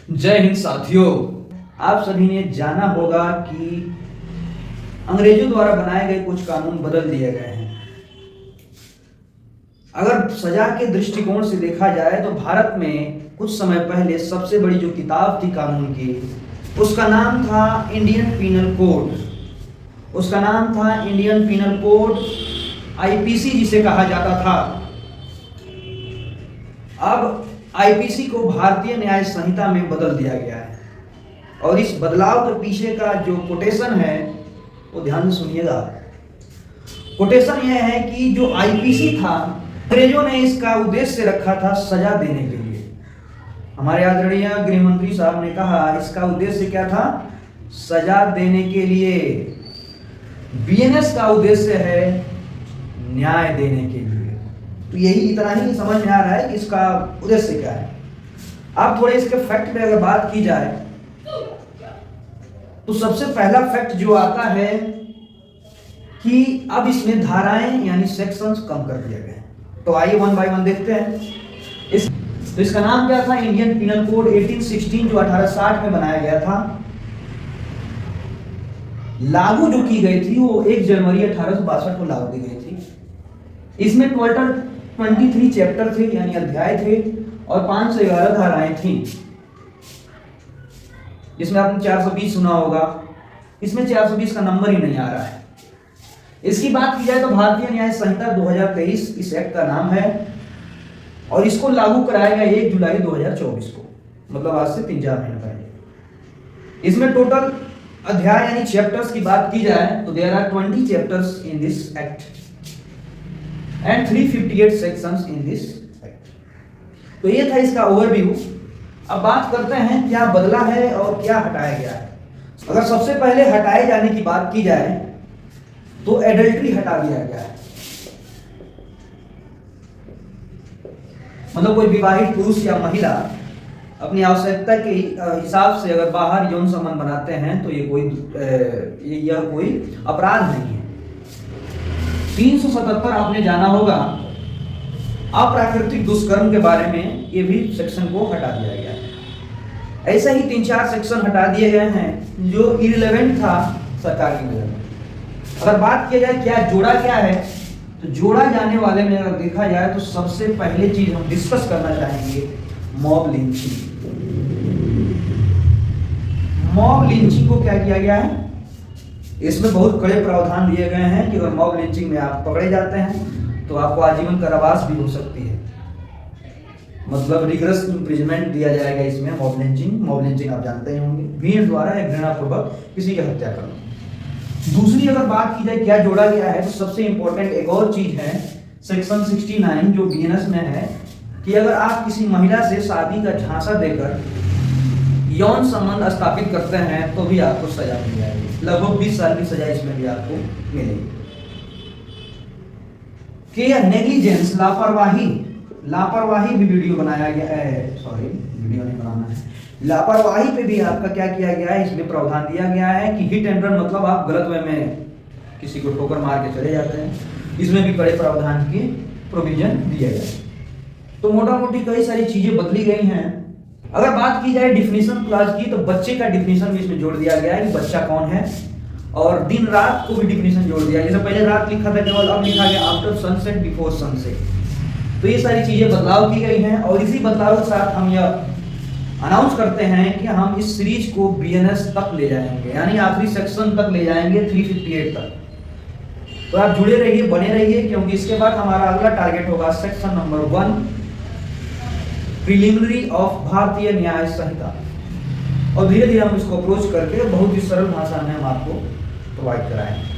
जय हिंद साथियों। आप सभी ने जाना होगा कि अंग्रेजों द्वारा बनाए गए कुछ कानून बदल दिए गए हैं। अगर सजा के दृष्टिकोण से देखा जाए तो भारत में कुछ समय पहले सबसे बड़ी जो किताब थी कानून की, उसका नाम था इंडियन पीनल कोड। उसका नाम था इंडियन पीनल कोड, आईपीसी जिसे कहा जाता था। अब आईपीसी को भारतीय न्याय संहिता में बदल दिया गया है और इस बदलाव के पीछे का जो कोटेशन है वो ध्यान से सुनिएगा। कोटेशन यह है कि जो आईपीसी था, अंग्रेजों ने इसका उद्देश्य रखा था सजा देने के लिए। हमारे आदरणीय गृह मंत्री साहब ने कहा इसका उद्देश्य क्या था? सजा देने के लिए। बीएनएस का उद्देश्य है न्याय देने के लिए। तो यही इतना ही समझ में आ रहा है कि इसका उद्देश्य क्या है। अब थोड़े इसके फैक्ट में अगर बात की जाए तो सबसे पहला फैक्ट जो आता है कि अब इसमें धाराएं यानी सेक्शंस कम कर दिए गए। तो आइए वन बाय वन देखते हैं। तो इसका नाम क्या था? इंडियन पीनल कोड 1816, जो 1860 में बनाया गया था। लागू जो की गई थी वो 1 जनवरी 1862 को लागू की गई थी। इसमें टोटल 23 चैप्टर थे यानी अध्याय थे और 511 धाराएं थी, जिसमें आपने 420 सुना होगा। इसमें 420 का नंबर ही नहीं आ रहा है। इसकी बात की जाए तो भारतीय न्याय संहिता 2023 इस एक्ट का नाम है और इसको लागू कराया गया 1 जुलाई 2024 को, मतलब आज से 3-4 महीने पहले। इसमें टोटल अध्याय यानी चैप्टर्स की बात की जाए तो there are 20 chapters in this act and 358 sections in this act. तो ये था इसका ओवरव्यू। अब बात करते हैं क्या बदला है और क्या हटाया गया है। अगर सबसे पहले हटाए जाने की बात की जाए तो एडल्ट्री हटा दिया गया है। मतलब कोई विवाहित पुरुष या महिला अपनी आवश्यकता के हिसाब से अगर बाहर यौन संबंध बनाते हैं तो यह कोई अपराध नहीं है। 377 आपने जाना होगा, अप्राकृतिक दुष्कर्म के बारे में, ये भी सेक्शन को हटा दिया गया है। ऐसा ही 3-4 सेक्शन हटा दिए गए हैं जो इररिलेवेंट था सरकार की नजर में। अगर बात की जाए क्या जोड़ा क्या है, तो जोड़ा जाने वाले में अगर देखा जाए तो सबसे पहले चीज हम डिस्कस करना चाहेंगे मॉब लिंचिंग। मॉब लिंचिंग को क्या किया गया है? इसमें बहुत कड़े प्रावधान दिए गए हैं कि अगर मॉब लिंचिंग में आप पकड़े जाते हैं तो आपको आजीवन कारावास भी हो सकती है। मतलब रिगरस इम्प्रिजमेंट दिया जाएगा इसमें। मॉब लिंचिंग आप जानते ही होंगे, भीड़ द्वारा या घृणापूर्वक किसी की हत्या करना। दूसरी अगर बात की जाए क्या जोड़ा गया है तो सबसे इंपॉर्टेंट एक और चीज है सेक्शन 69 जो बीएनएस में है कि अगर आप किसी महिला से शादी का झांसा देकर यौन संबंध स्थापित करते हैं तो भी आपको सजा मिल जाएगी। लगभग 20 साल की सजा इसमें भी आपको मिलेगी। नेग्लिजेंस, लापरवाही भी वीडियो बनाया गया है। सॉरी, वीडियो नहीं बनाना है। लापरवाही पे भी आपका क्या किया गया है? इसमें प्रावधान दिया गया है कि हिट एंड रन, मतलब आप गलत वे में किसी को ठोकर मार के चले जाते हैं। इसमें भी बड़े प्रावधान के प्रोविजन दिए गए। तो मोटा मोटी कई सारी चीजें बदली गई हैं। अगर बात की जाए डिफिनीशन क्लॉज की तो बच्चे का डिफिनीशन भी इसमें जोड़ दिया गया है कि बच्चा कौन है, और दिन रात को भी डिफिनीशन जोड़ दिया। जैसे पहले रात लिखा था केवल, अब लिखा गया आफ्टर सनसेट, बिफोर सनसेट। तो ये सारी चीजें बदलाव की गई हैं और इसी बदलाव के साथ हम यह अनाउंस करते हैं कि हम इस सीरीज को बीएनएस तक ले जाएंगे, यानी आखिरी सेक्शन तक ले जाएंगे, 358 तक। तो आप जुड़े रहिए, बने रहिए, क्योंकि इसके बाद हमारा अगला टारगेट होगा सेक्शन नंबर 1, प्रिलिमिनरी ऑफ भारतीय न्याय संहिता। और धीरे धीरे हम इसको अप्रोच करके बहुत ही सरल भाषा में हम आपको प्रोवाइड कराएंगे।